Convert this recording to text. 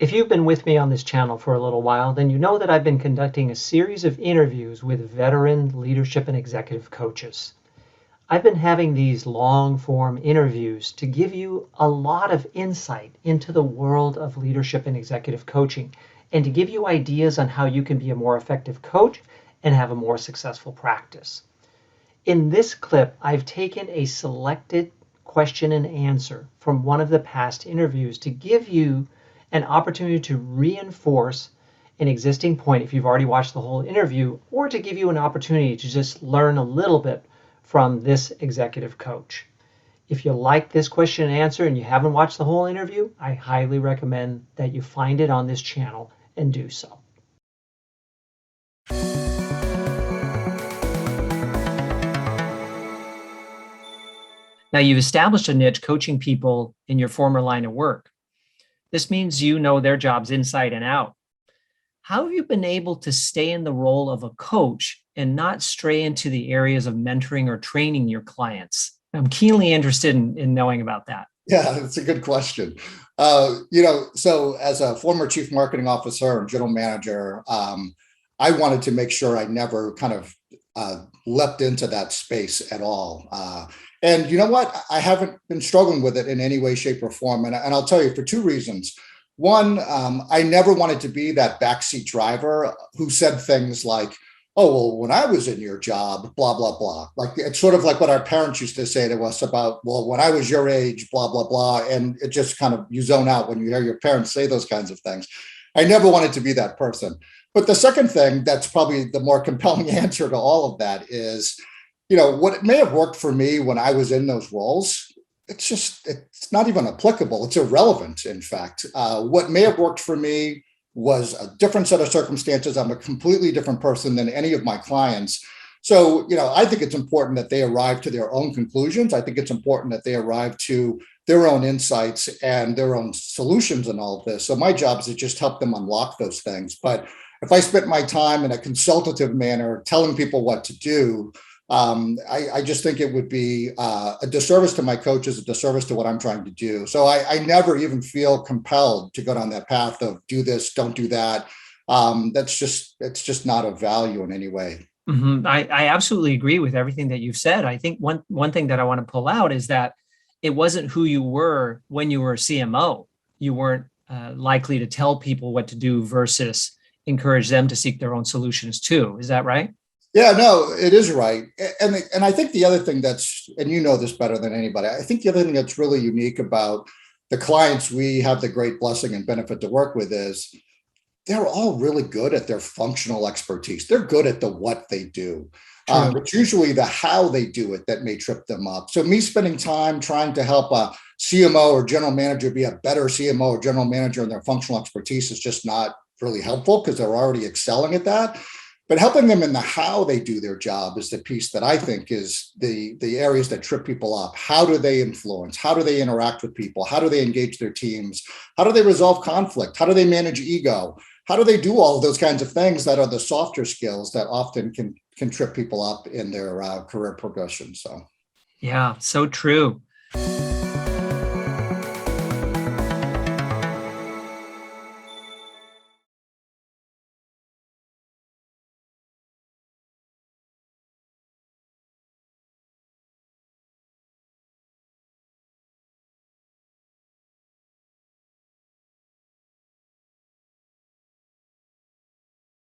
If you've been with me on this channel for a little while, then you know that I've been conducting a series of interviews with veteran leadership and executive coaches. I've been having these long form interviews to give you a lot of insight into the world of leadership and executive coaching and to give you ideas on how you can be a more effective coach and have a more successful practice. In this clip, I've taken a selected question and answer from one of the past interviews to give you an opportunity to reinforce an existing point if you've already watched the whole interview, or to give you an opportunity to just learn a little bit from this executive coach. If you like this question and answer and you haven't watched the whole interview, I highly recommend that you find it on this channel and do so. Now, you've established a niche coaching people in your former line of work. This means you know their jobs inside and out. How have you been able to stay in the role of a coach and not stray into the areas of mentoring or training your clients? I'm keenly interested in knowing about that. Yeah, that's a good question. So as a former chief marketing officer and general manager, I wanted to make sure I never kind of leapt into that space at all. And you know what? I haven't been struggling with it in any way, shape, or form. And I'll tell you for two reasons. One, I never wanted to be that backseat driver who said things like, oh, well, when I was in your job, blah, blah, blah. Like, it's sort of like what our parents used to say to us about, well, when I was your age, blah, blah, blah. And it just kind of, you zone out when you hear your parents say those kinds of things. I never wanted to be that person. But the second thing that's probably the more compelling answer to all of that is, what may have worked for me when I was in those roles, it's not even applicable. It's irrelevant, in fact. What may have worked for me was a different set of circumstances. I'm a completely different person than any of my clients. So, I think it's important that they arrive to their own conclusions. I think it's important that they arrive to their own insights and their own solutions in all of this. So my job is to just help them unlock those things. But if I spent my time in a consultative manner telling people what to do, I just think it would be a disservice to my coaches, a disservice to what I'm trying to do. So I never even feel compelled to go down that path of do this, don't do that. It's just not of value in any way. Mm-hmm. I absolutely agree with everything that you've said. I think one thing that I want to pull out is that it wasn't who you were when you were a CMO. You weren't likely to tell people what to do versus encourage them to seek their own solutions too. Is that right? Yeah, no, it is right. And I think the other thing and you know this better than anybody, I think the other thing that's really unique about the clients we have the great blessing and benefit to work with is they're all really good at their functional expertise. They're good at the what they do. It's usually the how they do it that may trip them up. So me spending time trying to help a CMO or general manager be a better CMO or general manager in their functional expertise is just not really helpful because they're already excelling at that. But helping them in the how they do their job is the piece that I think is the areas that trip people up. How do they influence? How do they interact with people? How do they engage their teams? How do they resolve conflict? How do they manage ego? How do they do all of those kinds of things that are the softer skills that often can trip people up in their career progression? So, yeah, so true.